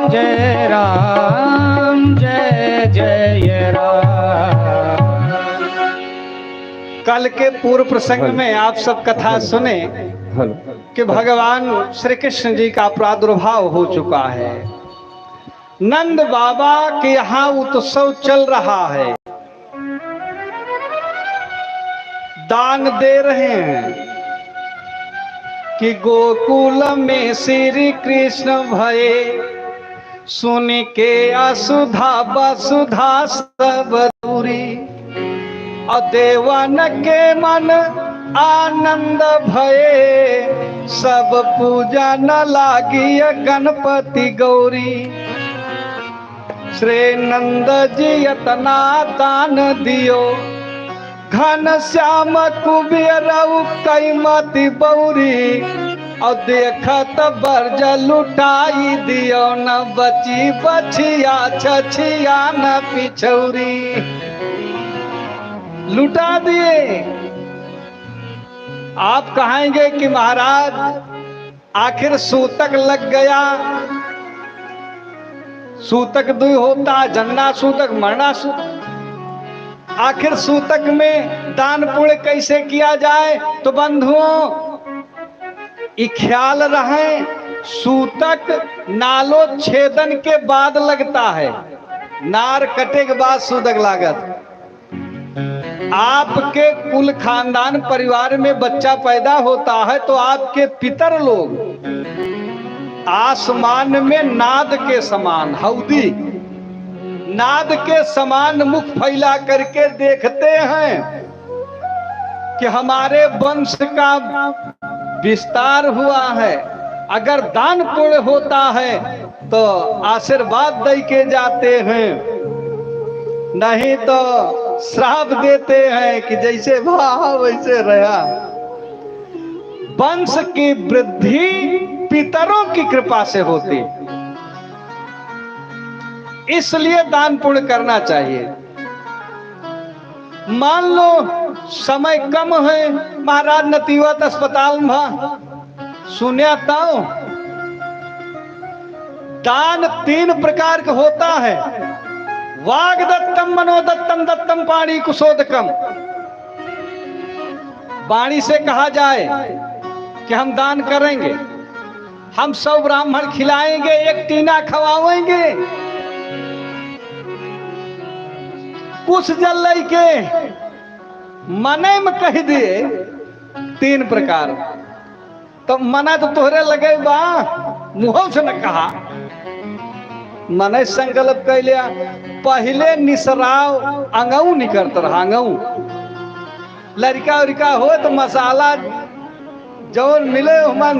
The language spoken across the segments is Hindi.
जय राम जय जय राम। कल के पूर्व प्रसंग में आप सब कथा सुने कि भगवान श्री कृष्ण जी का प्रादुर्भाव हो चुका है। नंद बाबा के यहाँ उत्सव चल रहा है, दान दे रहे हैं कि गोकुल में श्री कृष्ण भये, सुन के असुधा वसुधा सब दूरी, और देवन के मन आनंद भये, सब पूजा न लागी गणपति गौरी। श्री नंद जी यतना दान दियो, घन श्याम कुबेर कैमति बौरी, और देखत बर्ज लुटाई दियो, न बची बछिया छछिया न पिछौरी। लुटा दिए। आप कहेंगे कि महाराज आखिर सूतक लग गया, सूतक दुई होता, जन्ना सूतक मरना सूतक। आखिर सूतक में दान पुण्य कैसे किया जाए? तो बंधुओं ये ख्याल रहे, सूतक नालो छेदन के बाद लगता है, नार कटे के बाद सूतक लागत। आपके कुल खानदान परिवार में बच्चा पैदा होता है तो आपके पितर लोग आसमान में नाद के समान, हौदी नाद के समान मुख फैला करके देखते हैं कि हमारे वंश का विस्तार हुआ है। अगर दान पुण्य होता है तो आशीर्वाद दे के जाते हैं, नहीं तो श्राप देते हैं कि जैसे भाव वैसे रहा। वंश की वृद्धि पितरों की कृपा से होती, इसलिए दान पुण्य करना चाहिए। मान लो समय कम है, महाराज नतीवत अस्पताल में सुनिया तो दान 3 प्रकार का होता है। वाग्दत्तम मनोदत्तम दत्तम पाणी कुशोदकम। वाणी से कहा जाए कि हम दान करेंगे, हम 100 ब्राह्मण खिलाएंगे, 1 टीना खवाएंगे। कुछ जल के मने में कह दिए 3 प्रकार, तो मना तो तोहरे लगे बा, मुंह से न कहा। मने संकल्प कर लिया, पहले निसराव अंगऊ निकलता रहा। अंगऊ लड़का उड़का हो तो मसाला जो मिले मन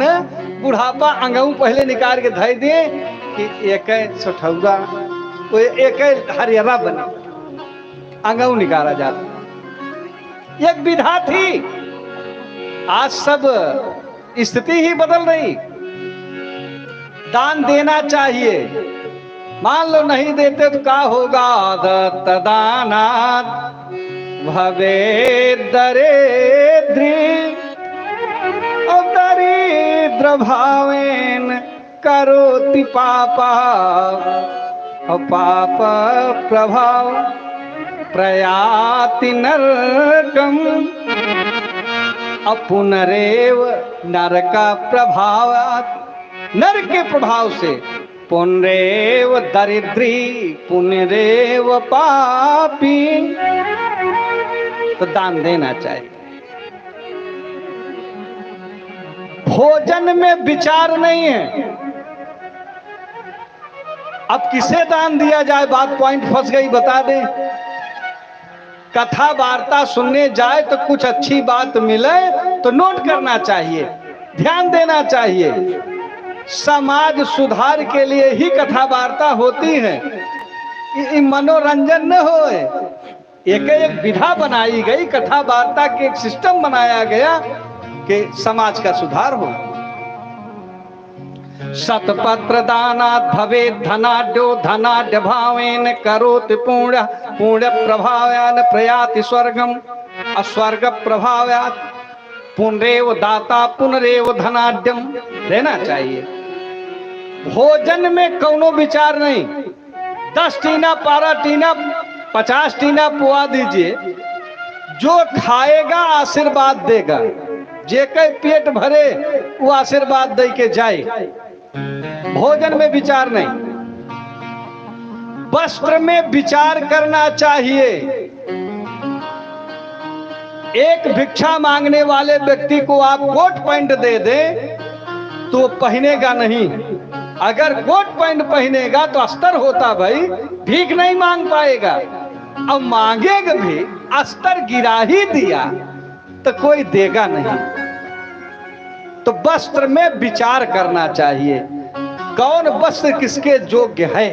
बुढ़ापा अंगऊ पहले निकाल के धै दिए कि एक सठौरा एक हरियरा बने, अंगऊ निकाला जाता। एक विधा थी, आज सब स्थिति ही बदल रही। दान देना चाहिए। मान लो नहीं देते तो क्या होगा? दत्तदानात् भवेत् दरिद्री, और दरिद्र भावेन करोति पापा, और पाप प्रभाव प्रयाति नरकम, पुनरेव नरक प्रभावात्। नरक के प्रभाव से पुनरेव दरिद्री पुनरेव पापी। तो दान देना चाहिए। भोजन में विचार नहीं है। अब किसे दान दिया जाए? बात पॉइंट फंस गई, बता दे। कथा वार्ता सुनने जाए तो कुछ अच्छी बात मिले तो नोट करना चाहिए, ध्यान देना चाहिए। समाज सुधार के लिए ही कथा वार्ता होती है, मनोरंजन न होए। एक विधा बनाई गई, कथा वार्ता के एक सिस्टम बनाया गया कि समाज का सुधार हो। शतपत्र दानात् भवेत् धनाढ्यो, धनाढ्य भावेन करोति पुण्य, पुण्य प्रभावान प्रयाति स्वर्गम, अस्वर्ग प्रभावात् पुनरेव दाता पुनरेव धनाढ्यम। देना चाहिए। भोजन में कौनो विचार नहीं। 10 टीना 12 टीना 50 टीना पुआ दीजिए, जो खाएगा आशीर्वाद देगा, जेके पेट भरे वो आशीर्वाद दे के जाए। भोजन में विचार नहीं। वस्त्र में विचार करना चाहिए। एक भिक्षा मांगने वाले व्यक्ति को आप कोट पैंट दे दे तो पहनेगा नहीं। अगर कोट पैंट पहनेगा तो अस्तर होता भाई, भीख नहीं मांग पाएगा। अब मांगेगा भी, अस्तर गिरा ही दिया तो कोई देगा नहीं। तो वस्त्र में विचार करना चाहिए, कौन वस्त्र किसके योग्य है।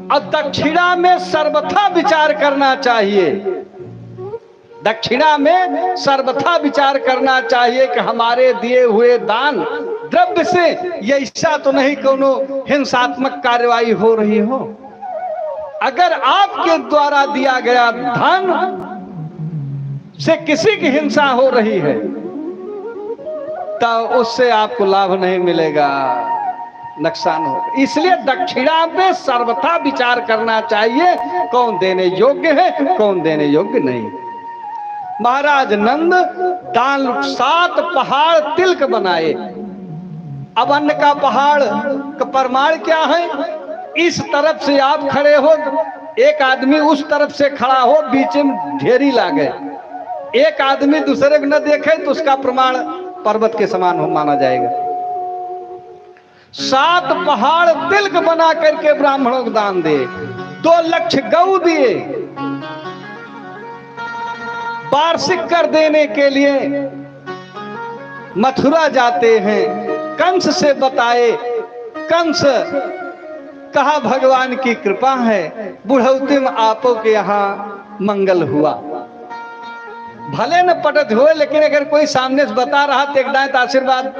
अब दक्षिणा में सर्वथा विचार करना चाहिए। दक्षिणा में सर्वथा विचार करना चाहिए कि हमारे दिए हुए दान द्रव्य से ऐसा तो नहीं कोनो हिंसात्मक कार्रवाई हो रही हो। अगर आपके द्वारा दिया गया धन से किसी की हिंसा हो रही है तो उससे आपको लाभ नहीं मिलेगा, नुकसान होगा। इसलिए दक्षिणा में सर्वथा विचार करना चाहिए, कौन देने योग्य है कौन देने योग्य नहीं। महाराज नंद दान 7 पहाड़ तिलक बनाए। अब अन्न का पहाड़ का प्रमाण क्या है। इस तरफ से आप खड़े हो, एक आदमी उस तरफ से खड़ा हो, बीच में ढेरी लागे, एक आदमी दूसरे को न देखे तो उसका प्रमाण पर्वत के समान हो माना जाएगा। 7 पहाड़ तिलक बना करके ब्राह्मणों को दान दे। 2 लक्ष गऊ दिए। वार्षिक कर देने के लिए मथुरा जाते हैं। कंस से बताए, कंस कहा भगवान की कृपा है, बुढ़ौती में आपो के यहाँ मंगल हुआ। भले न पटत हुए, लेकिन अगर कोई सामने से बता रहा तो एक दाएं आशीर्वाद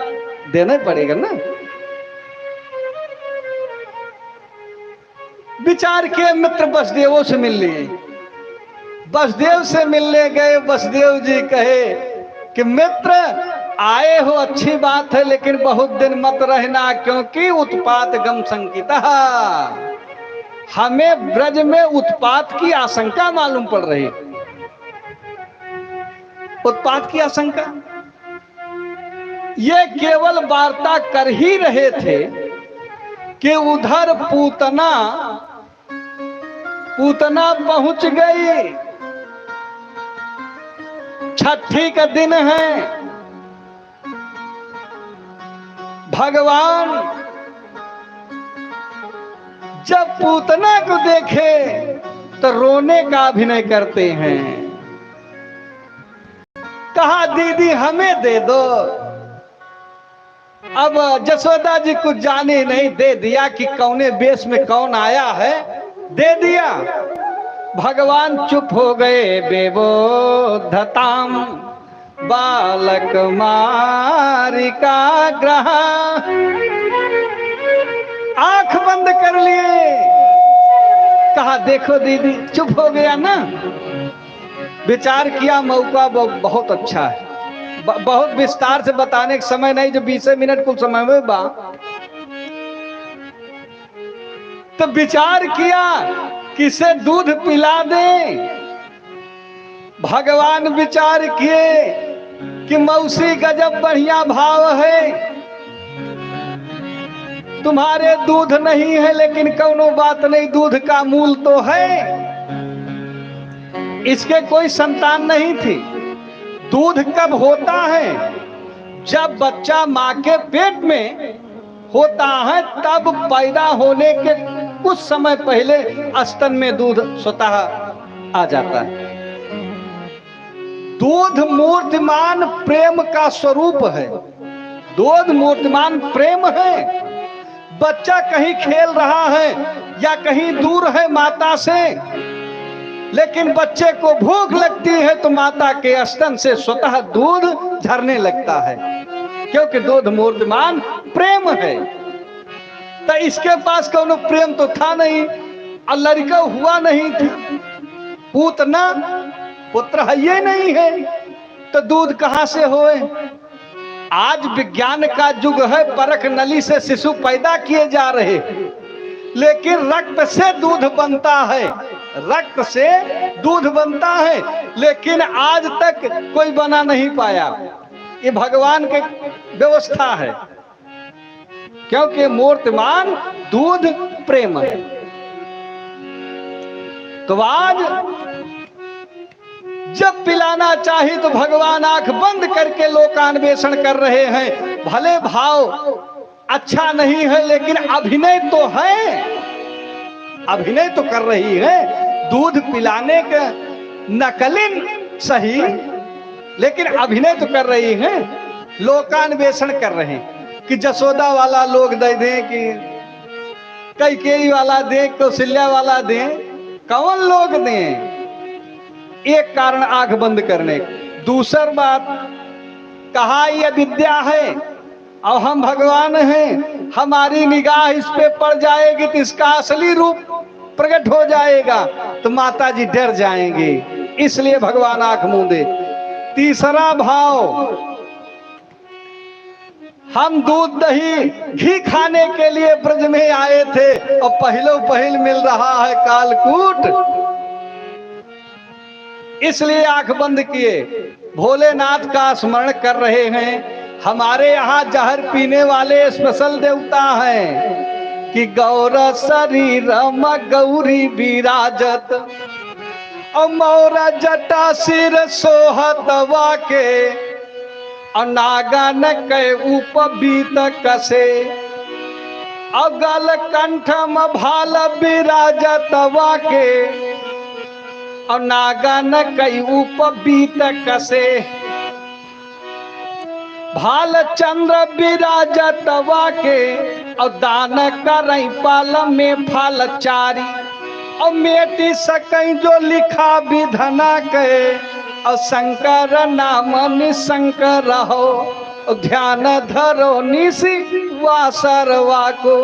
देना पड़ेगा ना। विचार के मित्र वसुदेवों से मिल लिए। वसुदेव से मिलने गए। वसुदेव जी कहे कि मित्र आए हो अच्छी बात है, लेकिन बहुत दिन मत रहना, क्योंकि उत्पात गम संकिता, हमें ब्रज में उत्पात की आशंका मालूम पड़ रही। उत्पात की आशंका, ये केवल वार्ता कर ही रहे थे कि उधर पूतना पहुंच गई। छठी का दिन है। भगवान जब पूतना को देखे तो रोने का अभिनय करते हैं। कहा दीदी हमें दे दो। अब जसोदा जी कुछ जाने नहीं, दे दिया कि कौने बेश में कौन आया है, दे दिया। भगवान चुप हो गए। बेबोधताम बालक मारिका ग्रह, आंख बंद कर लिए। कहा देखो दीदी, चुप हो गया ना। विचार किया मौका बहुत अच्छा है। बहुत विस्तार से बताने का समय नहीं, जो 20 मिनट कुछ समय में बा। तो विचार किया किसे दूध पिला दे। भगवान विचार किए कि मौसी गजब बढ़िया भाव है, तुम्हारे दूध नहीं है लेकिन कोनो बात नहीं, दूध का मूल तो है। इसके कोई संतान नहीं थी। दूध कब होता है? जब बच्चा मां के पेट में होता है, तब पैदा होने के कुछ समय पहले स्तन में दूध स्वतः आ जाता है। दूध मूर्तिमान प्रेम का स्वरूप है। दूध मूर्तिमान प्रेम है। बच्चा कहीं खेल रहा है या कहीं दूर है माता से, लेकिन बच्चे को भूख लगती है तो माता के स्तन से स्वतः दूध झरने लगता है, क्योंकि दूध मूर्तिमान प्रेम है। तो इसके पास कोनो प्रेम तो था नहीं और लड़का हुआ नहीं था। पुत्र है ये नहीं है, तो दूध कहां से होए? आज विज्ञान का युग है, परख नली से शिशु पैदा किए जा रहे, लेकिन रक्त से दूध बनता है, रक्त से दूध बनता है, लेकिन आज तक कोई बना नहीं पाया। ये भगवान की व्यवस्था है, क्योंकि मूर्तिमान दूध प्रेम है। तो आज जब पिलाना चाहिए तो भगवान आंख बंद करके लोकान्वेषण कर रहे हैं। भले भाव अच्छा नहीं है, लेकिन अभिनय तो है, अभिनय तो कर रही है। दूध पिलाने का नकलिन सही, लेकिन अभिनय तो कर रही है, लोकान्वेषण कर रहे हैं कि जसोदा वाला लोग दे दें, कि कैकेयी वाला दें, कौशल्या वाला दें, कौन लोग दें। एक कारण आंख बंद करने। दूसर बात, कहा यह विद्या है और हम भगवान हैं, हमारी निगाह इस पे पड़ जाएगी तो इसका असली रूप प्रकट हो जाएगा, तो माता जी डर जाएंगे, इसलिए भगवान आंख मूंदे। तीसरा भाव, हम दूध दही घी खाने के लिए ब्रज में आए थे और पहलो पहल मिल रहा है कालकूट, इसलिए आंख बंद किए। भोलेनाथ का स्मरण कर रहे हैं। हमारे यहाँ जहर पीने वाले स्पेशल देवता हैं कि गौर शरीर गौरी विराजत और मौर जटा सिर सोहत वाके और नागन के उपबीत कसे और गल कंठम भाल विराजत वाके और नागन कई उपबीत कसे भाल चंद्र विराजत वाके और दान करई पाल में फल चारी और मेटी सकई जो लिखा विधना के और शंकर नाम निशंकर रहो और ध्यान धरो निशि वासरवा को।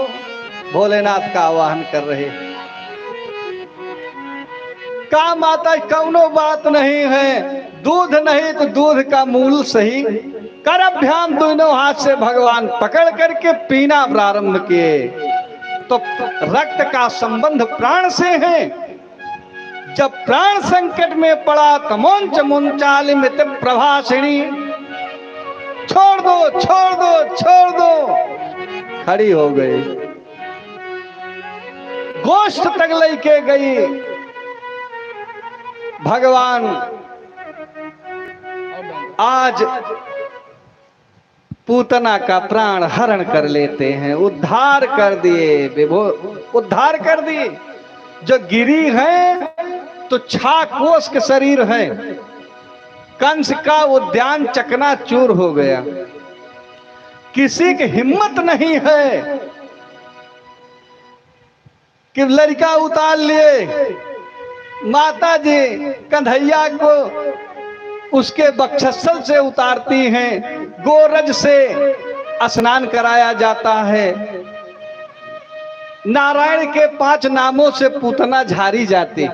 भोलेनाथ का आवाहन कर रहे। का माता कौनो बात नहीं है, दूध नहीं तो दूध का मूल सही। कर अभ्याम दोनों हाथ से भगवान पकड़ करके पीना प्रारंभ किए। तो रक्त का संबंध प्राण से है। जब प्राण संकट में पड़ा तमोंच मुंचाल मित प्रभासिनी, छोड़ दो छोड़ दो छोड़ दो, खड़ी हो गई, गोश्त तक लेके गई। भगवान आज पूतना का प्राण हरण कर लेते हैं, उद्धार कर दिए, विभो उद्धार कर दिए। जो गिरी है तो छाकोस के शरीर है, कंस का उद्यान चकनाचूर हो गया। किसी की हिम्मत नहीं है कि लड़का उतार लिए। माता जी कन्हैया को उसके बक्षस्थल से उतारती हैं, गोरज से स्नान कराया जाता है, नारायण के 5 नामों से पूतना झारी जाती।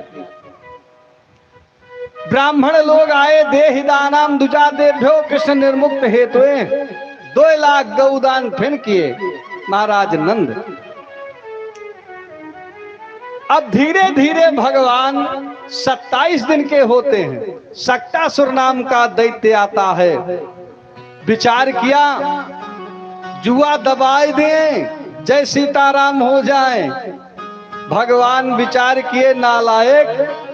ब्राह्मण लोग आए, देहिदानाम दुजा देभ्यो कृष्ण निर्मुक्त हेतुए 2 लाख गौदान फिर किए महाराज नंद। अब धीरे धीरे भगवान 27 दिन के होते हैं, सक्टासुर नाम का दैत्य आता है। विचार किया जुआ दबाए दें जय सीताराम हो जाए। भगवान विचार किए नालायक,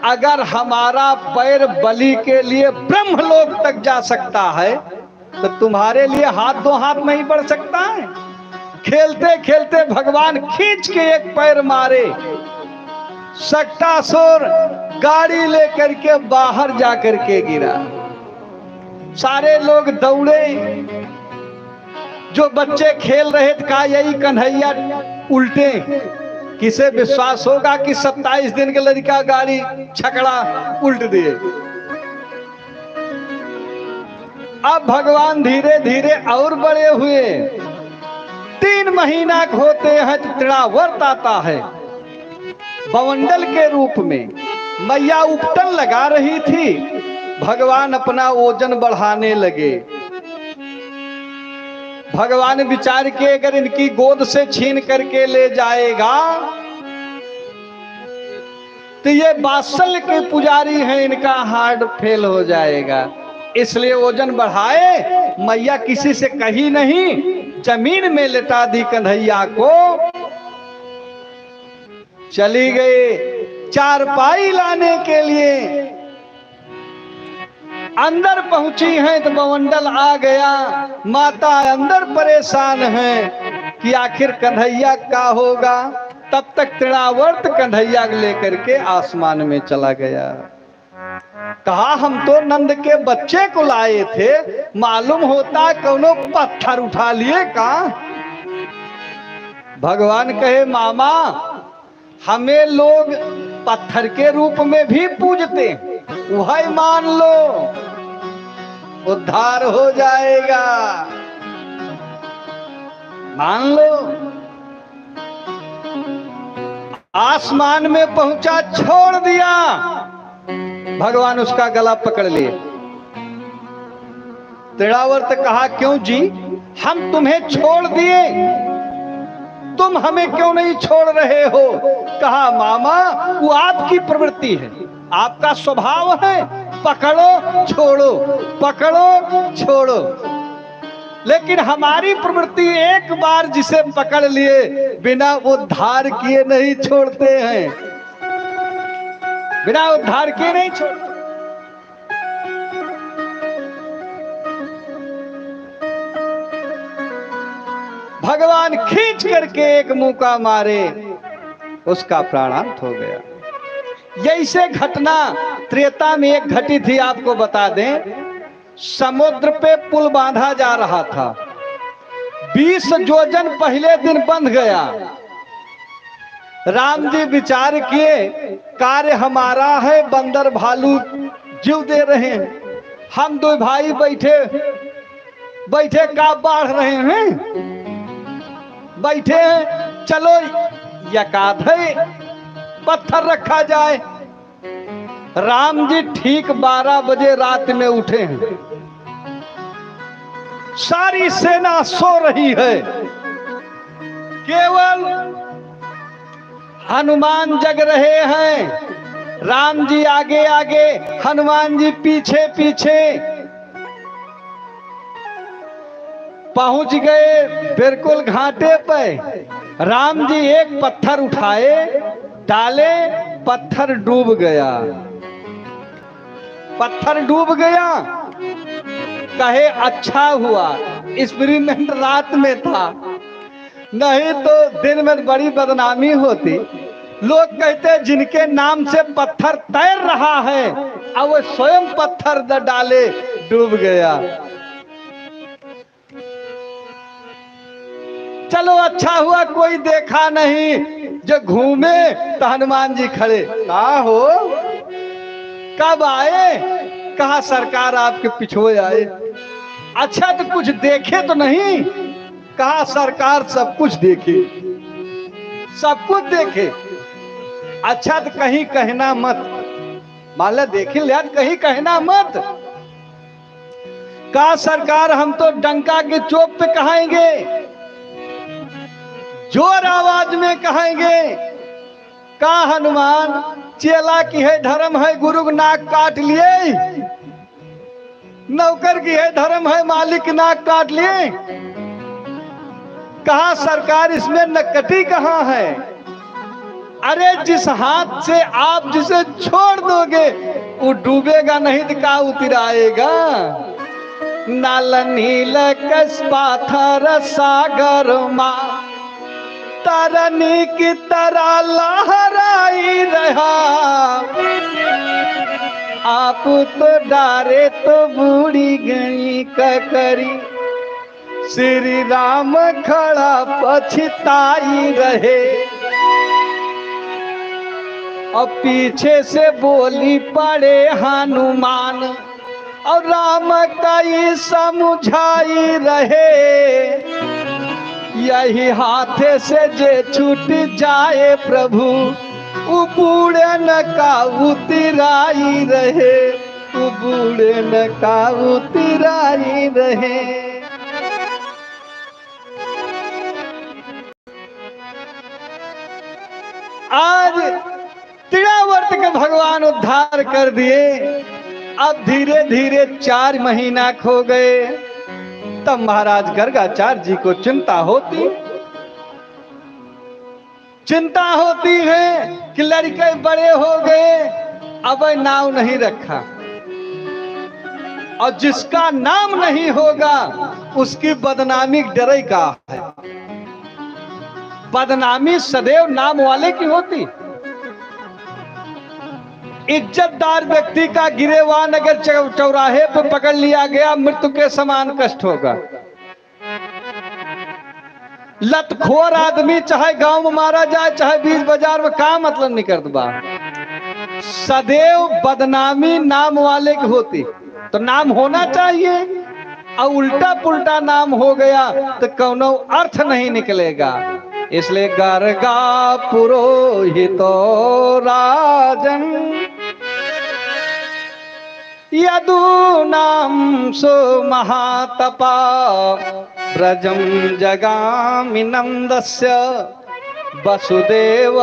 अगर हमारा पैर बलि के लिए ब्रह्मलोक तक जा सकता है तो तुम्हारे लिए हाथ 2 हाथ नहीं बढ़ सकता है। खेलते खेलते भगवान खींच के एक पैर मारे, सक्टासुर गाड़ी लेकर के बाहर जाकर के गिरा। सारे लोग दौड़े, जो बच्चे खेल रहे थे कहा यही कन्हैया उल्टे। किसे विश्वास होगा कि 27 दिन के लड़का गाड़ी छकड़ा उल्ट दिए। अब भगवान धीरे धीरे और बड़े हुए, 3 महीना होते हैं तो तृणावर्त आता है बवंडल के रूप में। मैया उपटन लगा रही थी, भगवान अपना ओजन बढ़ाने लगे। भगवान विचार के अगर इनकी गोद से छीन करके ले जाएगा तो ये वात्सल्य के पुजारी हैं, इनका हार्ट फेल हो जाएगा। इसलिए वजन बढ़ाए, मैया किसी से कही नहीं, जमीन में लेटा दी कन्हैया को, चली गई चारपाई लाने के लिए। अंदर पहुंची हैं तो बवंडल आ गया, माता अंदर परेशान है कि आखिर कन्हैया का होगा। तब तक तृणावर्त कन्हैया लेकर के आसमान में चला गया। कहा हम तो नंद के बच्चे को लाए थे, मालूम होता कोनो पत्थर उठा लिए का। भगवान कहे मामा हमें लोग पत्थर के रूप में भी पूजते, वही मान लो उद्धार हो जाएगा, मान लो। आसमान में पहुंचा, छोड़ दिया, भगवान उसका गला पकड़ लिए। तृणावर्त कहा क्यों जी, हम तुम्हें छोड़ दिए, तुम हमें क्यों नहीं छोड़ रहे हो। कहा मामा वो आपकी प्रवृत्ति है, आपका स्वभाव है, पकड़ो छोड़ो, पकड़ो छोड़ो। लेकिन हमारी प्रवृत्ति एक बार जिसे पकड़ लिए बिना उद्धार किए नहीं छोड़ते हैं, बिना उद्धार किए नहीं छोड़ते। भगवान खींच करके एक मुक्का मारे, उसका प्राणांत हो गया। जैसे घटना त्रेता में एक घटी थी, आपको बता दें। समुद्र पे पुल बांधा जा रहा था, 20 योजन पहले दिन बंध गया। राम जी विचार किए कार्य हमारा है, बंदर भालू जीव दे रहे हैं, हम दो भाई बैठे बैठे का बाढ़ रहे हैं, बैठे हैं, चलो यकाधय पत्थर रखा जाए। राम जी ठीक 12 बजे रात में उठे हैं, सारी सेना सो रही है, केवल हनुमान जग रहे हैं। राम जी आगे आगे, हनुमान जी पीछे पीछे। पहुंच गए बिल्कुल घाटे पे। राम जी एक पत्थर उठाए, डाले, पत्थर डूब गया, पत्थर डूब गया। कहे अच्छा हुआ एक्सपेरिमेंट रात में था, नहीं तो दिन में बड़ी बदनामी होती। लोग कहते जिनके नाम से पत्थर तैर रहा है, अब वो स्वयं पत्थर डाले डूब गया। चलो अच्छा हुआ कोई देखा नहीं, जो घूमे तो हनुमान जी खड़े। कहा हो, कब आए? कहा सरकार आपके पिछुए आए। अच्छा तो कुछ देखे तो नहीं? कहा सरकार सब कुछ देखे, सब कुछ देखे। अच्छा तो कहीं कहना मत, मान लो देखे लिया, कहीं कहना मत। कहा सरकार हम तो डंका के चोप पे कहेंगे, जोर आवाज में कहेंगे। कहा हनुमान चेला की है धर्म है, गुरु नाक काट लिए, नौकर की है धर्म है, मालिक नाक काट लिए। कहा सरकार इसमें नक्कटी कहाँ है? अरे जिस हाथ से आप जिसे छोड़ दोगे वो डूबेगा नहीं तो का उतर आएगा। नाल नील कस पाथर सागर माँ, तरनी की तरह लहराई रहा। आप तो डारे तो बूढ़ी गई ककरी, श्री राम खड़ा पछताई रहे। और पीछे से बोली पड़े हनुमान, और राम कई समझाई रहे। यही हाथे से जे छूट जाए प्रभु, वो बूढ़े न का उतराई रहे, वो बूढ़े न का उतराई रहे। आज तिरावर्त के भगवान उद्धार कर दिए। अब धीरे धीरे 4 महीना खो गए। तब महाराज गर्गाचार्य जी को चिंता होती है कि लड़के बड़े हो गए, अब नाम नहीं रखा, और जिसका नाम नहीं होगा उसकी बदनामी डरे का है। बदनामी सदैव नाम वाले की होती। इज्जतदार व्यक्ति का गिरेवान अगर चौराहे पर पकड़ लिया गया, मृत्यु के समान कष्ट होगा। लतखोर आदमी चाहे गांव में मारा जाए, चाहे बीच बाजार में, का मतलब नहीं करता बा। सदैव बदनामी नाम वाले की होती। तो नाम होना चाहिए, और उल्टा पुल्टा नाम हो गया तो कौनो अर्थ नहीं निकलेगा। इसलिए गर्गा पुरोहितो राजन यदूनां सो महातपा ब्रजम जगामि नंदस्य वसुदेव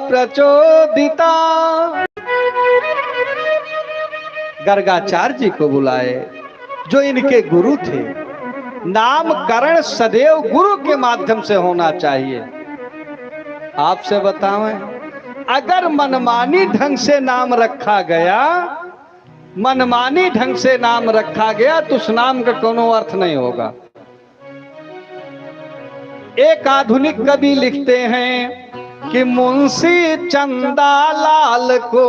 प्रचोदिता। गर्गाचार्य जी को बुलाए, जो इनके गुरु थे। नामकरण सदैव गुरु के माध्यम से होना चाहिए। आपसे बताएं, अगर मनमानी ढंग से नाम रखा गया, मनमानी ढंग से नाम रखा गया, तो उस नाम का कोनो अर्थ नहीं होगा। एक आधुनिक कवि लिखते हैं कि मुंशी चंदालाल को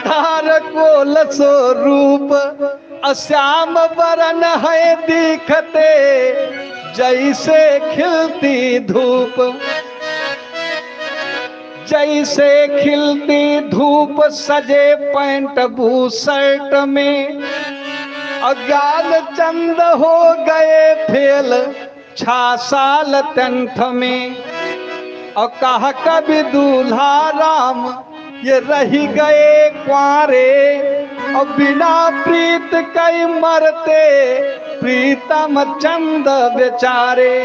तार को लसो रूप अश्याम बरन है दिखते जैसे खिलती धूप। जैसे खिलती धूप सजे पैंट बूशर्ट में, अज्ञान चंद हो गए फेल 6 साल टेंथ में। और कहा कभी दूल्हा राम ये रही गए कुंवारे, और बिना प्रीत कई मरते प्रीतम चंद बेचारे।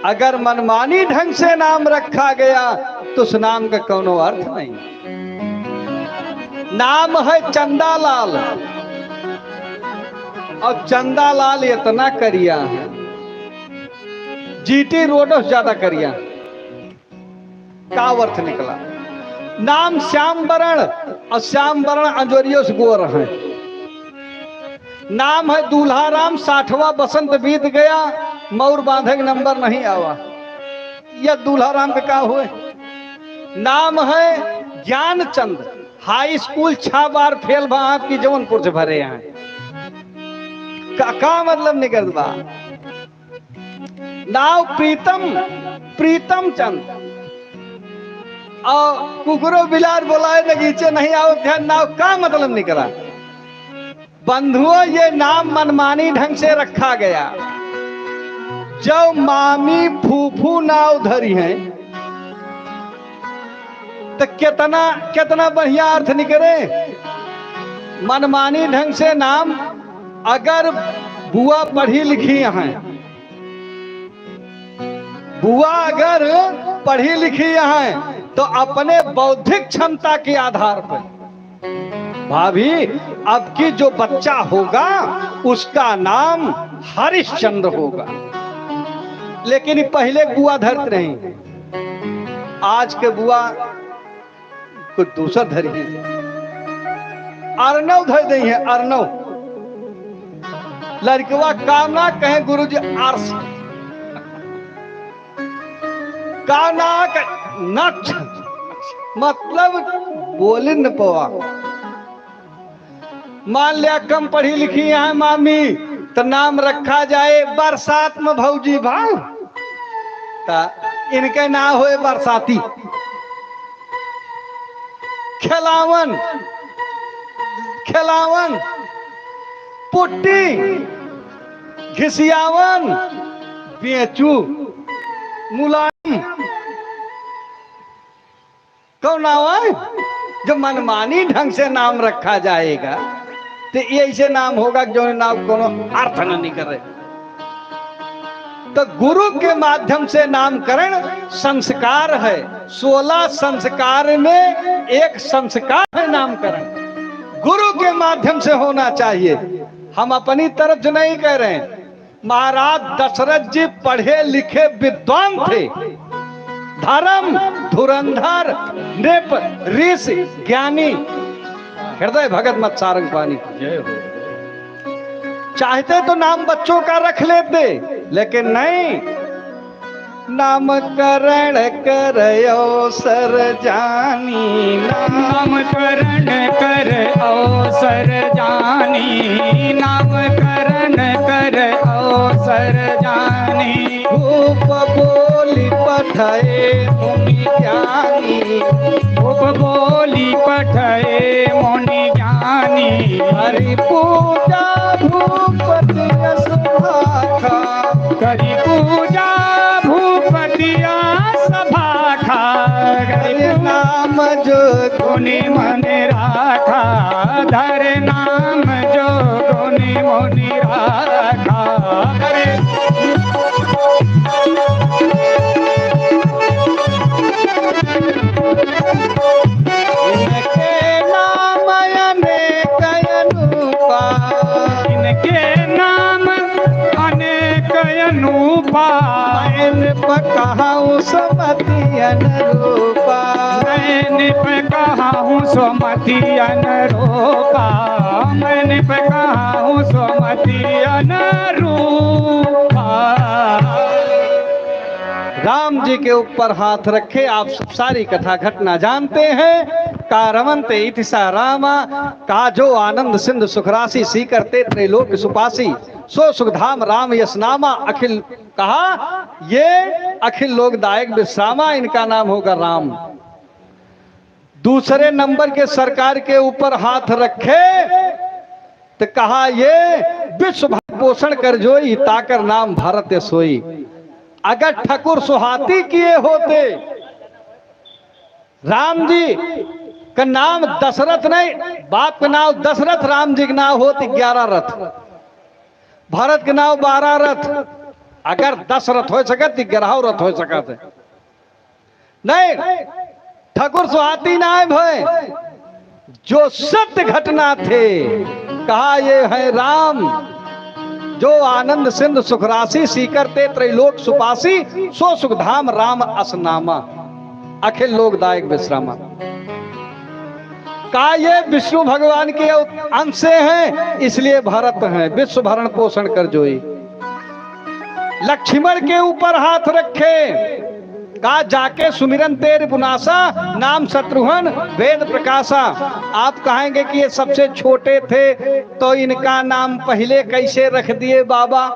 अगर मनमानी ढंग से नाम रखा गया तो उस नाम का कोनो अर्थ नहीं। नाम है चंदालाल, और चंदालाल इतना करिया है, जीटी रोडो ज्यादा करिया। का अर्थ निकला? नाम श्याम बरण, और श्याम बरण अंजोरियों से गोर है। नाम है दूल्हा राम, 60वां बसंत बीत गया, मौर बांधे के नंबर नहीं आवा। यह दूल्हा राम का हुए। नाम है ज्ञानचंद, हाई स्कूल 6 बार फेल बा, आपकी जौनपुर से भरे हैं। का मतलब निकल बा। नाव प्रीतम चंद, और कुकरो बिलार बोलाए नगीचे नहीं आओ ध्यान। नाव का मतलब निकला। बंधुओं, ये नाम मनमानी ढंग से रखा गया। जब मामी फूफू नाव धरी है तो कितना बढ़िया अर्थ निकले। मनमानी ढंग से नाम, अगर बुआ पढ़ी लिखी हैं, बुआ अगर पढ़ी लिखी हैं तो अपने बौद्धिक क्षमता के आधार पर, भाभी अब की जो बच्चा होगा उसका नाम हरिश्चंद्र होगा। लेकिन पहले बुआ धरते नहीं, आज के बुआ कुछ दूसरा धरी है। अर्नव धर दी है, अर्नव। लड़कवा काम ना कहे गुरुजी आर्स, काम ना नक्ष, मतलब बोले न पवा। मान लिया कम पढ़ी लिखी है मामी, तो नाम रखा जाए बरसात में भौजी भाव, इनके ना होए बरसाती। खिलावन पुट्टी, घिसियावन, बेचू, मुलायम, कौन नाम है? जो मनमानी ढंग से नाम रखा जाएगा तो ये ऐसे नाम होगा जो नाम कोनो अर्थ न नहीं करे। तो गुरु के माध्यम से नामकरण संस्कार है। 16 संस्कार में एक संस्कार है नामकरण, गुरु के माध्यम से होना चाहिए। हम अपनी तरफ से नहीं कह रहे हैं। महाराज दशरथ जी पढ़े लिखे विद्वान थे, धर्म धुरंधर नृप ऋषि ज्ञानी, हृदय भगत मत सारंग पानी। चाहते तो नाम बच्चों का रख लेते, लेकिन नहीं, नामकरण करयो सर जानी, नामकरण कर अवसर जानी, नामकरण कर अवसर जानी। भूप बोली पठये मुनि ज्ञानी, भूप बोली पठये मुनि ज्ञानी। हरि पूजा भूपति सभाखा, करी पूजा भूपतिया सभाखा। हरि नाम जो गुनि मन राखा, धर नाम जो गुनि मुनि राखा। इनके नाम अनेक अनूपा, इनके नाम अनेक अनूपा। मैं कहूँ सुमति अनुरूपा, मैंने कहा हूँ सुमति अनुरूपा, मैंने कहा हूँ सुमति अनुरूपा। राम जी के ऊपर हाथ रखे। आप सब सारी कथा घटना जानते हैं। कारवंत इतिसा रामा, काजो आनंद सिंधु सुखराशि सी करते त्रैलोक सुपासी, सो सुखधाम राम यशनामा। अखिल कहा ये अखिल लोकदायक विश्रामा, इनका नाम होगा राम। दूसरे नंबर के सरकार के ऊपर हाथ रखे तो कहा ये विश्व पोषण कर जोई, ताकर नाम भारत सोई। अगर ठकुर सुहाती किए होते, राम जी का नाम दशरथ नहीं, बाप का नाम दशरथ, राम जी का नाम होते 11 रथ, भरत के नाम 12 रथ। अगर 10 रथ हो सके तो 11 रथ हो सकते नहीं। ठकुर सुहाती ना है भाई, जो सत्य घटना थे, कहा ये है राम, जो आनंद सिंधु सुखराशि सीकरते त्रैलोक सुपासी, सो सुखधाम राम असनामा। अखिल लोकदायक विश्रामा। का ये विष्णु भगवान के अंश से हैं, इसलिए भरत हैं, विश्व भरण पोषण कर जोई। लक्ष्मण के ऊपर हाथ रखे, का जाके सुमिरन तेरे पुनासा, नाम शत्रुघ्न वेद प्रकाशा। आप कहेंगे कि ये सबसे छोटे थे तो इनका नाम पहले कैसे रख दिए बाबा?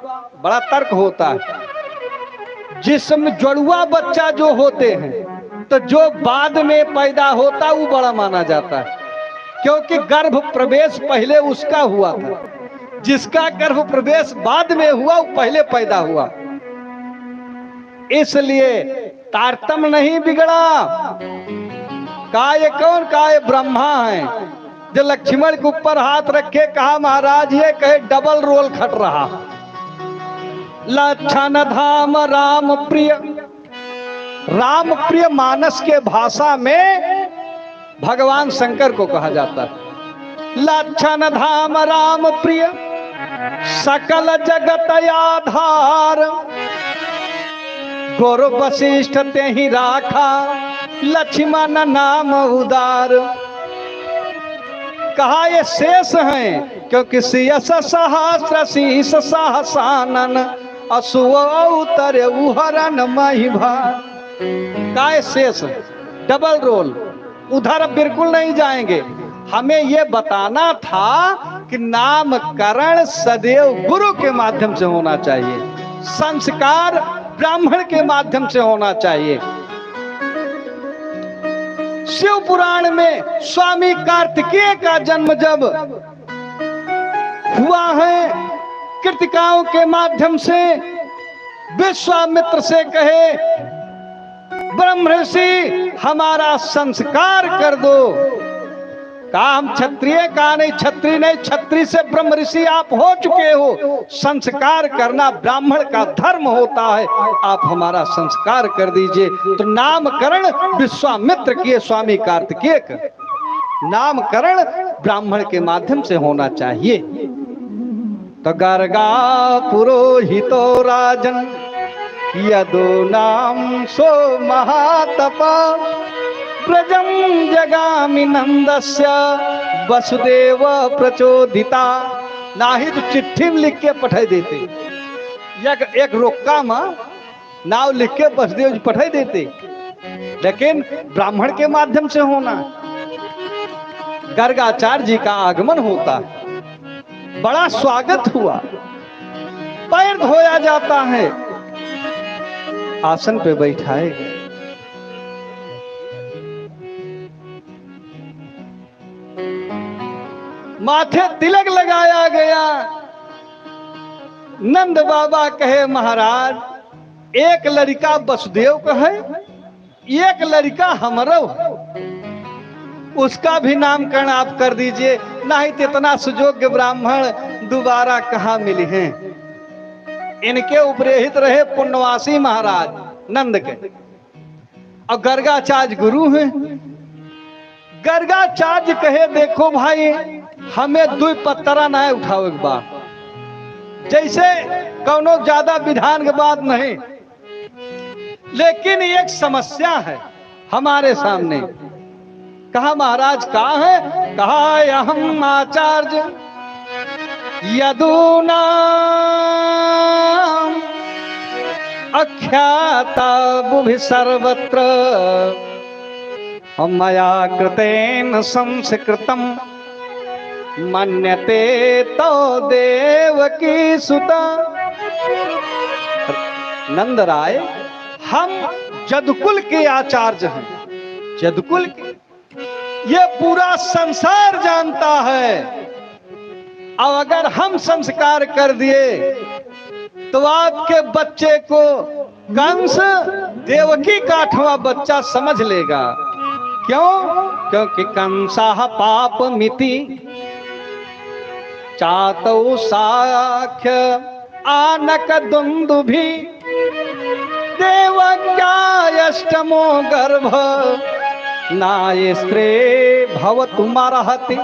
बड़ा तर्क होता है। जिसमें जुड़वा बच्चा जो होते हैं तो जो बाद में पैदा होता वो बड़ा माना जाता है, क्योंकि गर्भ प्रवेश पहले उसका हुआ था। जिसका गर्भ प्रवेश बाद में हुआ वो पहले पैदा हुआ, इसलिए तारतम्य नहीं बिगड़ा। काय कौन? काय ब्रह्मा है। जो लक्ष्मण के ऊपर हाथ रखे, कहा महाराज ये कहे डबल रोल खट रहा। लक्षण धाम राम प्रिय, राम प्रिय मानस के भाषा में भगवान शंकर को कहा जाता है। लक्षण धाम राम प्रिय, सकल जगत आधार, गुरु वशिष्ठ ते ही राखा, लक्ष्मण नाम उदार। कहा ये शेष हैं, क्योंकि सियस सहस्र शीस सहसानन, असुव उतर उहरन महिभा। काय शेष, डबल रोल, उधर बिल्कुल नहीं जाएंगे। हमें ये बताना था कि नामकरण सदैव गुरु के माध्यम से होना चाहिए, संस्कार ब्राह्मण के माध्यम से होना चाहिए। शिव पुराण में स्वामी कार्तिकेय का जन्म जब हुआ है, कृतिकाओं के माध्यम से विश्वामित्र से कहे ब्रह्मर्षि हमारा संस्कार कर दो। कहा हम क्षत्रिय, कहा नहीं क्षत्रिय नहीं, क्षत्रिय से ब्रह्म ऋषि आप हो चुके हो, संस्कार करना ब्राह्मण का धर्म होता है, आप हमारा संस्कार कर दीजिए। तो नामकरण विश्वामित्र किए स्वामी कार्तिकेय का, नामकरण ब्राह्मण के माध्यम से होना चाहिए। तो गर्गा पुरोहितो राजन यदो नाम सो महातपा प्रजम जगामि नंदस्य वसुदेव प्रचोदिता। नाही तो चिट्ठी में लिख के पठाई देते, एक रोक्का में नाव लिख के वसुदेव जी पठाई देते, लेकिन ब्राह्मण के माध्यम से होना। गर्गाचार्य जी का आगमन होता है, बड़ा स्वागत हुआ, पैर धोया जाता है, आसन पे बैठाए गए। माथे तिलक लगाया गया। नंद बाबा कहे महाराज एक लड़का वसुदेव का है, एक लड़का हमरो, उसका भी नामकरण आप कर दीजिए, नहीं तो इतना सुयोग्य ब्राह्मण दोबारा कहां मिले हैं। इनके उपरेहित रहे पुण्यवासी महाराज नंद के, और गर्गाचार्य गुरु हैं। गर्गाचार्य कहे देखो भाई हमें दुई पत्तरा ना उठाओ एक बार, जैसे कौनो ज्यादा विधान के बाद नहीं, लेकिन एक समस्या है हमारे सामने। कहा महाराज कहा है? कहा अहम आचार्य यदूना अख्याता बुभि सर्वत्र मया कृतेन संस्कृतम मन्यते तो देवकी सुता। नंद राय हम जदकुल के आचार्य हैं, जदकुल के, ये पूरा संसार जानता है। और अगर हम संस्कार कर दिए तो आपके बच्चे को कंस देवकी का 8वां बच्चा समझ लेगा। क्यों? क्योंकि कंसा पाप मिति चातौ साख्य आनक दुंदुभि देवक्याष्टमो गर्भ नायस्त्रे भवतु मरहति।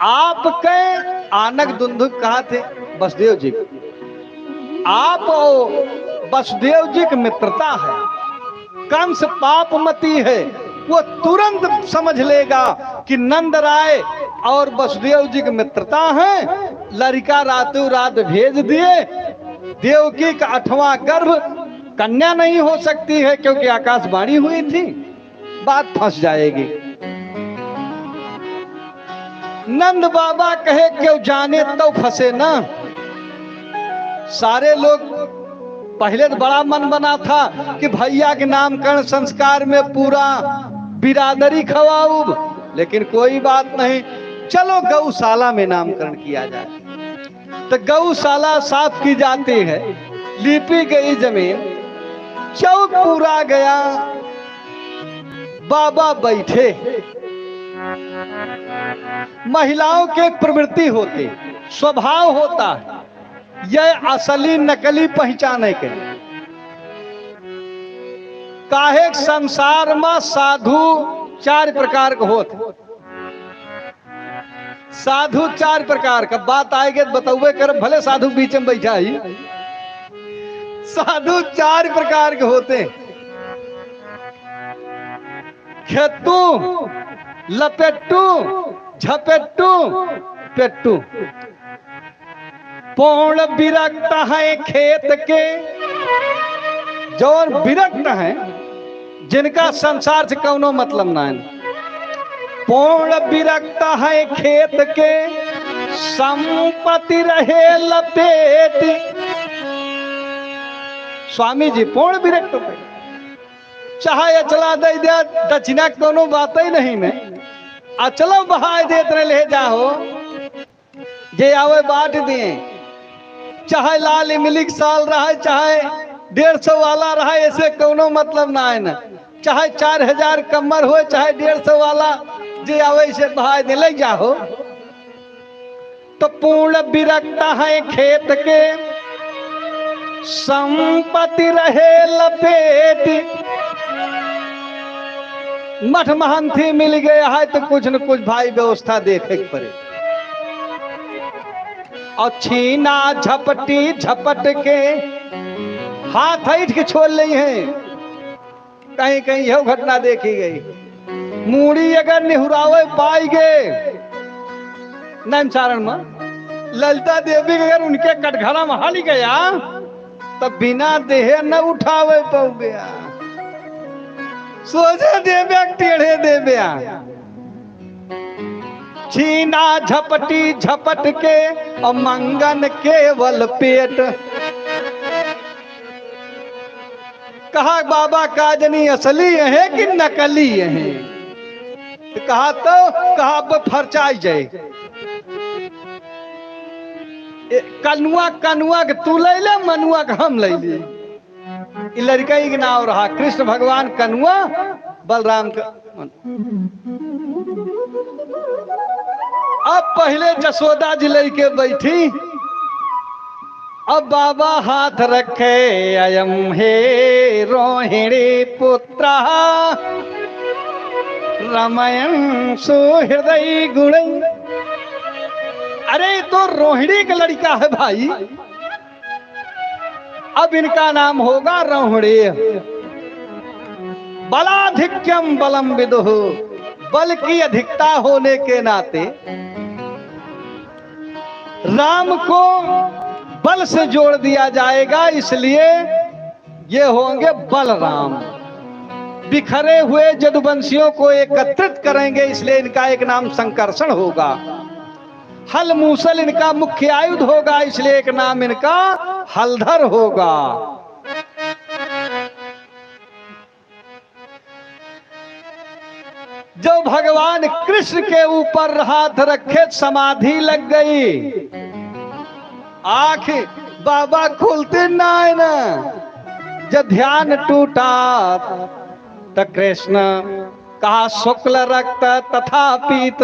आपके आनक दुंदुभ कहा थे? वसुदेव जी। आप वसुदेव जी की मित्रता है, कंस पापमती है, वो तुरंत समझ लेगा कि नंद राय और वसुदेव जी की मित्रता है। लड़का रातों रात भेज दिए, देवकी का 8वां गर्भ, कन्या नहीं हो सकती है क्योंकि आकाशवाणी हुई थी, बात फंस जाएगी। नंद बाबा कहे क्यों जाने तो फंसे ना। सारे लोग पहले तो बड़ा मन बना था कि भैया के नामकरण संस्कार में पूरा बिरादरी खवाऊब, लेकिन कोई बात नहीं, चलो गौशाला में नामकरण किया जाए। तो गौशाला साफ की जाती है, लीपी गई जमीन, चौक पूरा गया, बाबा बैठे। महिलाओं के प्रवृत्ति होती, स्वभाव होता है, यह असली नकली पहचाने के। काहे संसार में साधु 4 प्रकार के होते, साधु 4 प्रकार का। बात आएगी तो बतावे कर, भले साधु बीच में बैठा ही। साधु 4 प्रकार के होते, खेतू, लपेटू, झपेटू, पेटू। पूर्ण विरक्त है खेत के, जो विरक्त है, जिनका संसार से कौनो मतलब ना है। पूर्ण विरक्त है खेत के, संपत्ति रहे लपेट। स्वामी जी पूर्ण विरक्त थे, चाहे अचला दे दिया दक्षिणा कोनो बात ही नहीं में, अचलो बहा देते ले जाओ, जे आवे बाट दिए, चाहे लाल इमली साल रहा, चाहे 150 वाला रहा ऐसे कोनो मतलब ना है ना, चाहे 4000 कमर हो चाहे 150 वाला जे आवे से भाई दे ले जाओ। तो पूर्ण विरक्ता है खेत के संपत्ति रहे लपेटी, मठ महंथी मिल गया है तो कुछ न कुछ भाई व्यवस्था देखे के पड़े। और छीना झपटी झपट के हाथ ऐठ के छोड़ ली है, कहीं कहीं यह घटना देखी गई। मूड़ी अगर निहुरावे पाई गे नैनचारण में, ललिता देवी अगर उनके कटघरा में हल गया तो बिना देहे न उठावे पाऊ गया, सोचे देवे टेढ़े देवे। छीना झपटी झपट के और मंगन केवल पेट। कहा बाबा काजनी असली है कि नकली है? कहा अब फरचाई जाए। कनुआ कनुआ के तू ले ले, मनुआ के हम ले ली। लड़का के नाम रहा कृष्ण भगवान कनुआ, बलराम का। अब पहले जसोदा जी लड़के बैठी, अब बाबा हाथ रखे अयम हे रोहिणी पुत्र रमयन सुहृदय गुण। अरे तो रोहिणी का लड़का है भाई, अब इनका नाम होगा रोहिणी। बलाधिक्यम बलम विदुः, बल की अधिकता होने के नाते राम को बल से जोड़ दिया जाएगा, इसलिए ये होंगे बलराम। बिखरे हुए जदुवंशियों को एकत्रित करेंगे, इसलिए इनका एक नाम संकर्षण होगा। हल मूसल इनका मुख्य आयुध होगा, इसलिए एक नाम इनका हलधर होगा। जो भगवान कृष्ण के ऊपर हाथ रखे समाधि लग गई, आंख बाबा खुलते ना है ना। जब ध्यान टूटा तो कृष्ण कहा शुक्ल रक्त तथा पीत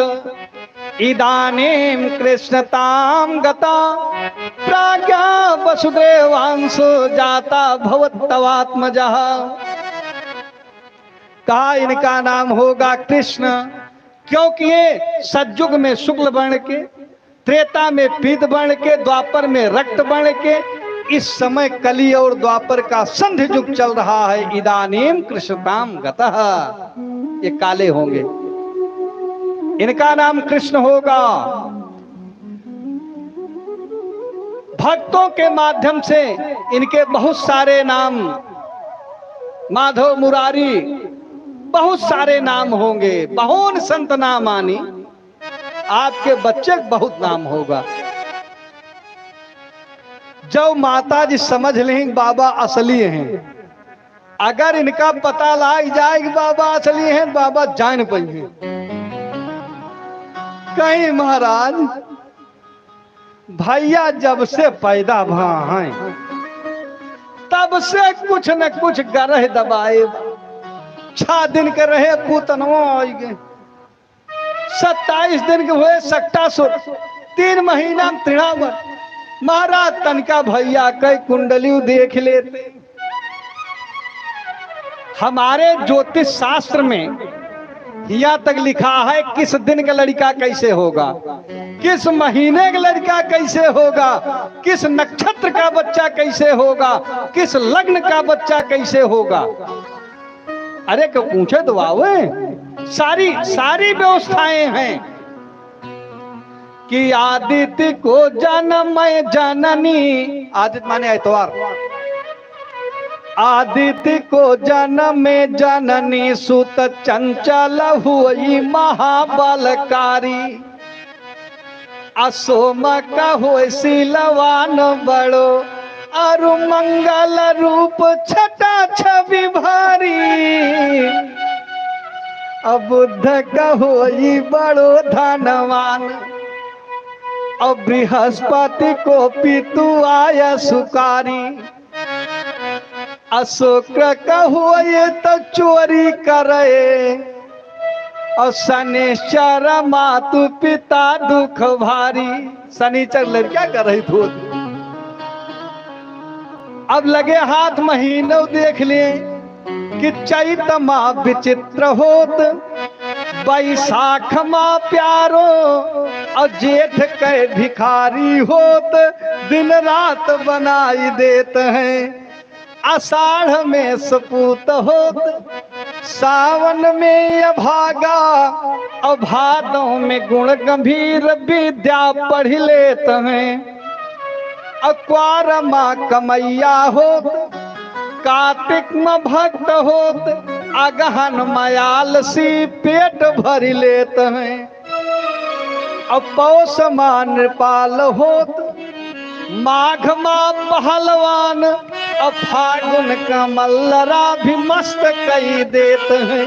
इदानीम कृष्णताम गता प्राज्ञा वसुदेवांशो जाता भवत्तवात्मजः। कहा इनका नाम होगा कृष्ण, क्योंकि ये सतयुग में शुक्ल वर्ण के, त्रेता में पीत वर्ण के, द्वापर में रक्त वर्ण के, इस समय कली और द्वापर का संधि युग चल रहा है। इदानीम कृष्णताम गतः, ये काले होंगे, इनका नाम कृष्ण होगा। भक्तों के माध्यम से इनके बहुत सारे नाम, माधव मुरारी, बहुत सारे नाम होंगे। बहुन संत नामानी, आपके बच्चे बहुत नाम होगा। जो माता जी समझ लें बाबा असली हैं, अगर इनका पता लग जाए कि बाबा असली हैं, बाबा जान पाएंगे। कहीं महाराज भैया जब से पैदा भा हैं तब से कुछ न कुछ गरह दबाए। 6 दिन के रहे पूतनवा आई गए, 27 दिन के हुए सक्टासुर, 3 महीना में तृणावर। महाराज तनका भैया कई कुंडली देख लेते। हमारे ज्योतिष शास्त्र में यहाँ तक लिखा है किस दिन का लड़का कैसे होगा, किस महीने का लड़का कैसे होगा, किस नक्षत्र का बच्चा कैसे होगा, किस लग्न का बच्चा कैसे होगा। अरे क्यों पूछे तो आवे, सारी सारी व्यवस्थाएं हैं कि आदित्य को जन्म जननी, आदित्य माने एतवार, आदित्य को जन्म जननी सुत चंचल हुई महाबलकारी। असोम का हो सीलवान बड़ो अरु मंगल रूप छटा छवि भारी। अबुद्ध का होई बड़ो धनवान, अब बृहस्पति को पितु आया सुकारी। अशोक कहो ये तो चोरी करे, और शनिश्चर मातु पिता दुख भारी। शनिचर लड़का कर रही थी। अब लगे हाथ महीनों देख लिए कि चैत माह विचित्र होत, बैसाख माह प्यारो और जेठ के भिखारी होत, दिन रात बनाई देते हैं। आषाढ़ में सपूत होत, सावन में अभागा, और भादों में गुण गंभीर विद्या पढ़ लेते हैं। अक्वार माँ कमैया होत, कार्तिक में भक्त होत, अगहन मयाल सी पेट भर लेते हैं। अब पौष माँ नृपाल होत, माघ माँ पहलवान, अब फागुन का मल्लरा भी मस्त कही देते हैं।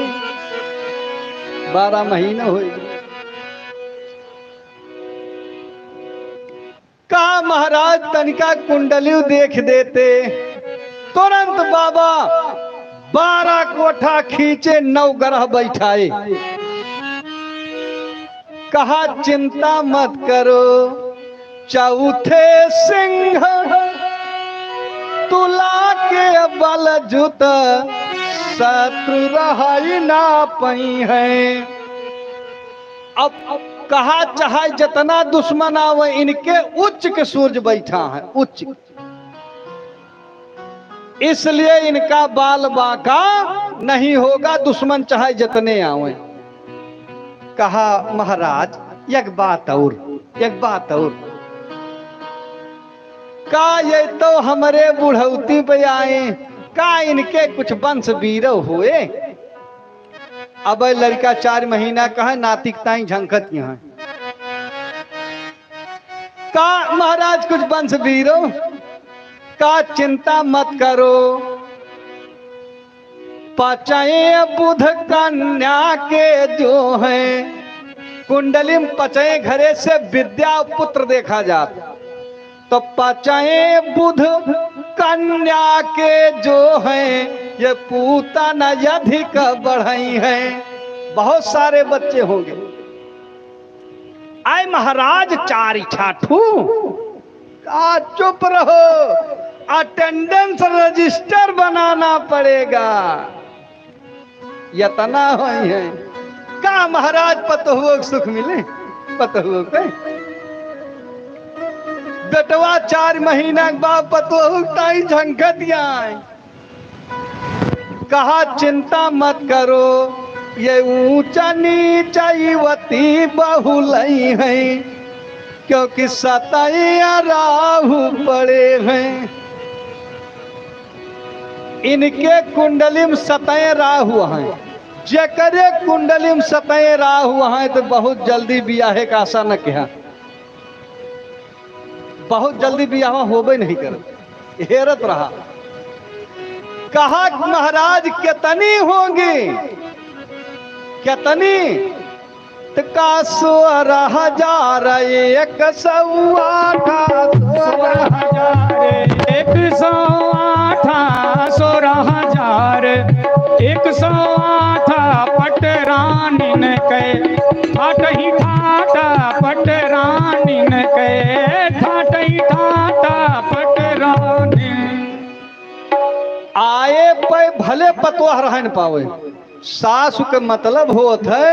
12 महीना हो का महाराज तनिका कुंडली देख देते, तुरंत बाबा 12 कोठा खींचे 9 ग्रह बैठाए। कहा चिंता मत करो, चौथे सिंह तुला के बल जुत, शत्रु रहाई ना पई है। अब कहा चाहे जितना दुश्मन आवे, इनके उच्च के सूरज बैठा है, उच्च, इसलिए इनका बाल बाका नहीं होगा, दुश्मन चाहे जितने आवे। कहा महाराज एक बात और, एक बात और, का ये तो हमारे बुढ़ौती पे आए, का इनके कुछ वंश वीरव हुए। अब लड़का 4 महीना का है, नातिकताई झंखत यहाँ। का महाराज कुछ वंश वीरव, का चिंता मत करो, पचए बुध कन्या के जो है, कुंडली में पचए घरे से विद्या पुत्र देखा जाता, तो पचए बुध कन्या के जो है, ये पूतन अधिक बढ़ई है, बहुत सारे बच्चे होंगे। आए महाराज 4 ठाठू, का चुप रहो, अटेंडेंस रजिस्टर बनाना पड़ेगा, यतना हुई है। का महाराज पतहुओं को सुख मिले, पतहुओं के बेटवा 4 महीना के बाद पतहुओं ताई झंकत आए। कहा चिंता मत करो, ये ऊंचा नीचा युवती बहुलई है, क्योंकि सतैया राहु पड़े हैं। इनके कुंडली में सतैया राहु हैं, जेकरे कुंडली में सतैया राहु हैं तो बहुत जल्दी बियाहे का आशा न किया, बहुत जल्दी बियाह होबे नहीं कर, हेरत रहा। कहा महाराज कितनी होंगी, कितनी, का 16,000 108 16,000 16,000 108 पटरानिन के, ठाटही ठाटा पटरानिन के, ठाटही ठाटा पटरानी। आए पे भले पतवाह रह न पावे, सासु के मतलब होत है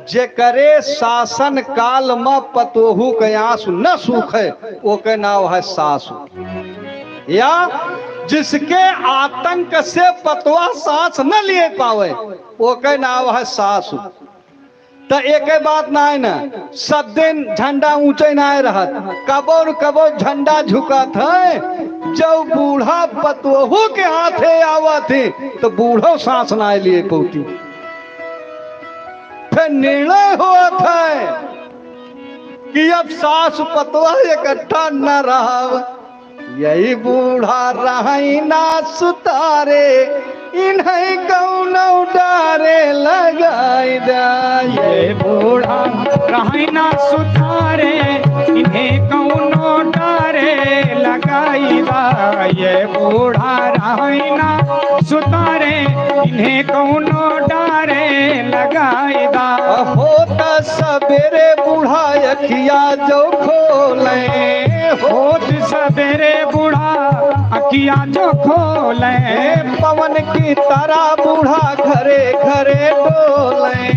जे करे शासन काल में पतोहू के आंसू न सूखे, वो के नाम है सासु। या जिसके आतंक से पतवा सांस न लिए पावे, वो के नाम है सासु। तो एक बात ना है ना, सब दिन झंडा ऊंचे ना रहत, कबो न कबो झंडा झुकत है। जब बूढ़ा पतोहू के हाथे आवत है तो बूढ़ो सांस ना लिए पौती, फिर निर्णय होता है कि अब सास पतवा इकट्ठा न रहा, यही बूढ़ा रही ना सुतारे, इन्हें कौनो डारे लगाई दा। ये बूढ़ा रही ना सुतारे, इन्हें कौनो डारे सुतारे लगाईदा ये बूढ़ा राइना सुतारे इन्हें कौनो डारे लगाईदा होता सवेरे बूढ़ा अखिया जो खोले होत सवेरे बूढ़ा अखिया जो खोले पवन की तरह बूढ़ा घरे घरे डोले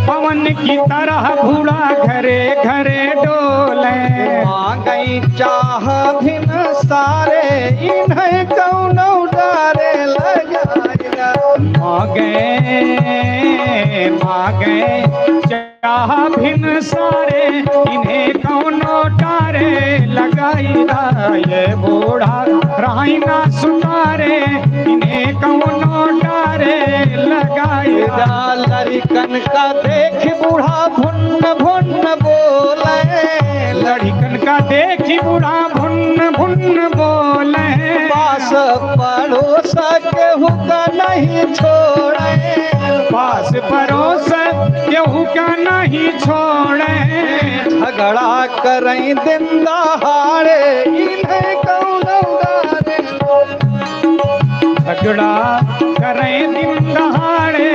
पवन की तरह बूढ़ा घरे घरे डोले गई चाह भिन सारे इन्हें कौनो डारे लगाएगा मागे चाह भिन सारे इन्हें कौनो डारे लगाईदा ये बूढ़ा राइना सुतारे इन्हें कौनो डारे लगाईदा लड़कन का देख बूढ़ा भुन्न भुन्न बोले लड़कन का देखी बूढ़ा भुन्न भुन्न बोले पास पड़ोस केहू का नहीं छोड़े पास पड़ोस केहू का नहीं छोड़े झगड़ा करें दिन दहाड़े इन्हें कौनो डारे झगड़ा करें दिन दहाड़े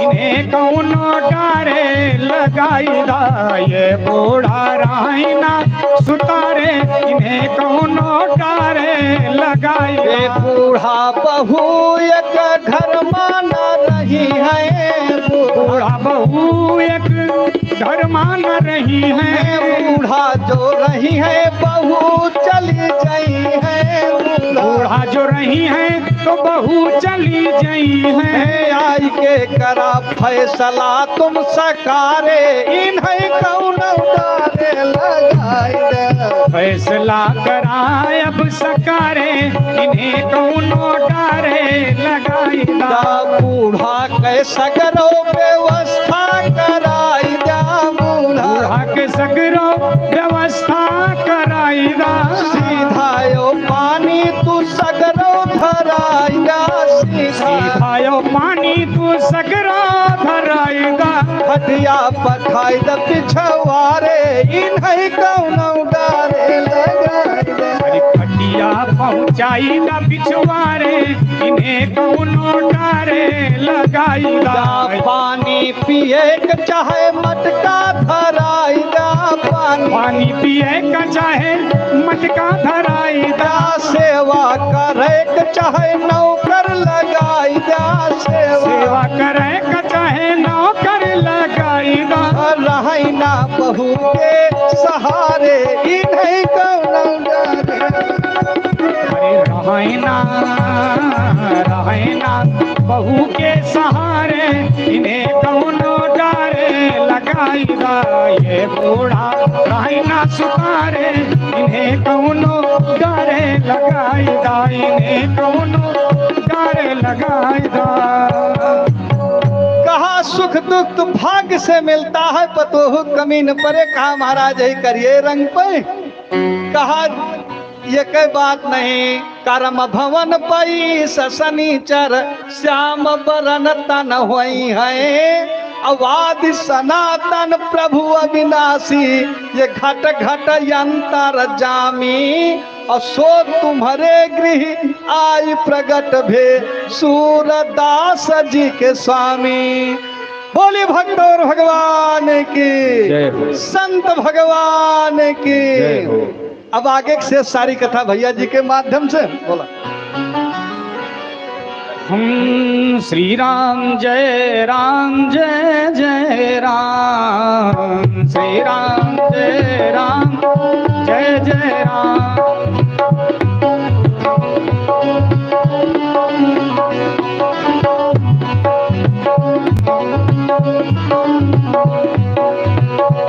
इन्हें कौनो डारे लगाईदा ये बूढ़ा राइना सुतारे इन्हें कौनो डारे लगाईदा बूढ़ा बहू एक घर माना रही है बूढ़ा बहू एक घर मान रही है बूढ़ा जो रही है बहू चली गई है बूढ़ा जो रही है तो बहू चली गई है आई के करा फैसला तुम सकारे इन्हें कौनो डारे लगाई दे फैसला कराए अब सकारे इन्हें कौनो डारे लगाईदा बूढ़ा के सगरो व्यवस्था कराई जा बूढ़ा के सगरो व्यवस्था कराईदा सीधा यो पानी तू सगरो धराई जा सीधा यो पानी तू सगरो धराईदा हटिया पठाई द पिछवारे इन्हें कौनो डारे लगाई दे अरे खटिया पहुंचाई दा पिछवारे इन्हें कौनो डारे लगाईदा पानी पिए के चाहे मटका धराई जा पानी पिए का चाहे मटका धराईदा सेवा करे के चाहे नौकर लगाई जा सेवा करे का चाहे नौकर लगाईदा रहना बहू के सहारे इन्हें कौनो डारे अरे रहना बहू के सहारे इन्हें कौनो डारे लगाईदा ये बूढ़ा रहना सुतारे इन्हें कौनो डारे लगाईदा इन्हें कौनो डारे लगाईदा कहा सुख दुख तो भाग्य से मिलता है पतोह कमी न परे कहा महाराज यही करिए रंग पे कहा ये कोई बात नहीं कर्म भवन पई सनीचर श्याम बरन तन हुई है अवाद सनातन प्रभु अविनाशी ये घट घट यंतर जामी और सो तुम्हारे गृह आई प्रगट भे सूरदास जी के स्वामी। बोली भक्तों भगवान की संत भगवान की। अब आगे से सारी कथा भैया जी के माध्यम से बोला। श्री राम जय जय राम श्री राम जय जय राम।